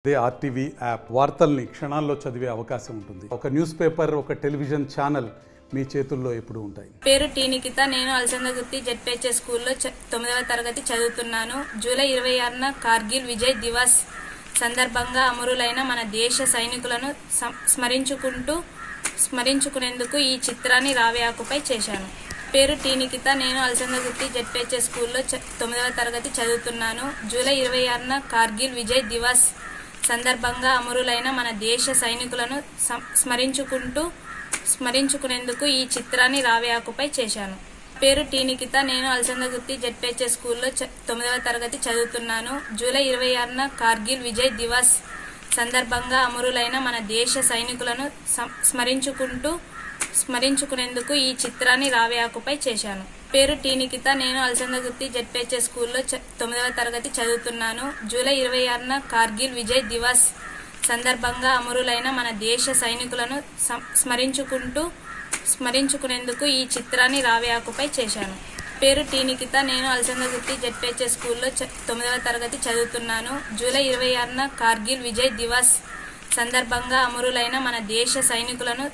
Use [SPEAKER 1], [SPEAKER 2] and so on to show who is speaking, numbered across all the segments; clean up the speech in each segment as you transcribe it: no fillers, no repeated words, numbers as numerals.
[SPEAKER 1] అదే RTV app వార్తల్ని క్షణాల్లో చదివే అవకాశం ఉంటుంది. ఒక న్యూస్ పేపర్, ఒక టెలివిజన్ ఛానల్ మీ చేతుల్లో ఎప్పుడూ ఉంటాయి.
[SPEAKER 2] పేరు టీ నిఖిత. నేను అలసందగుత్తి జెడ్పీహెచ్ఎస్ స్కూల్లో 9వ తరగతి చదువుతున్నాను. జూలై 26న కార్గిల్ విజయ్ దివస్ సందర్భంగా అమరులైన మన దేశ సైనికులను స్మరించుకునేందుకు ఈ చిత్రాన్ని రావి ఆకుపై చేశాను. పేరు టీ నిఖిత. నేను అలసందగుత్తి జెడ్పీహెచ్ఎస్ స్కూల్లో 9వ తరగతి చదువుతున్నాను. జూలై 26న కార్గిల్ విజయ్ దివస్ సందర్భంగా అమరులైన మన దేశ సైనికులను స్మరించుకునేందుకు ఈ చిత్రాన్ని రావి ఆకుపై చేశాను. పేరు టీ నిఖిత. నేను అలసందగుత్తి జెడ్పీహెచ్ఎస్ స్కూల్లో 9వ తరగతి చదువుతున్నాను. జూలై 26న కార్గిల్ విజయ్ దివస్ సందర్భంగా అమరులైన మన దేశ సైనికులను స్మరించుకునేందుకు ఈ చిత్రాన్ని రావి ఆకుపై చేశాను. పేరు టీ నిఖిత. నేను అలసందగుత్తి జెడ్పీహెచ్ఎస్ స్కూల్లో 9వ తరగతి చదువుతున్నాను. జూలై 26న కార్గిల్ విజయ్ దివస్ సందర్భంగా అమరులైన మన దేశ సైనికులను స్మరించుకునేందుకు ఈ చిత్రాన్ని రావి ఆకుపై చేశాను. పేరు టీ నిఖిత. నేను అలసందగుత్తి జెడ్పీహెచ్ఎస్ స్కూల్లో 9వ తరగతి చదువుతున్నాను. జూలై 26న కార్గిల్ విజయ్ దివస్ సందర్భంగా అమరులైన మన దేశ సైనికులను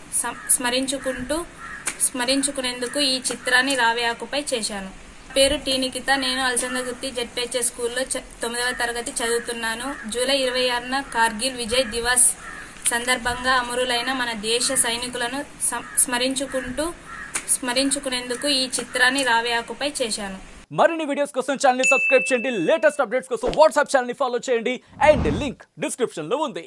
[SPEAKER 2] స్మరించుకునేందుకు ఈ చిత్రాన్ని రావి ఆకుపై చేశాను. పేరు టీ నిఖిత. నేను అలసందగుత్తి జెడ్పీహెచ్ఎస్ స్కూల్లో 9వ తరగతి చదువుతున్నాను. జూలై 26న కార్గిల్ విజయ్ దివస్ సందర్భంగా అమరులైన మన దేశ సైనికులను స్మరించుకునేందుకు ఈ చిత్రాన్ని రావి ఆకుపై చేశాను.
[SPEAKER 3] మరిన్ని వీడియోస్ కోసం ఛానల్ ని సబ్స్క్రైబ్ చేయండి. లేటెస్ట్ అప్డేట్స్ కోసం వాట్సాప్ ఛానల్ ని ఫాలో చేయండి. అండ్ లింక్ డిస్క్రిప్షన్ లో ఉంది.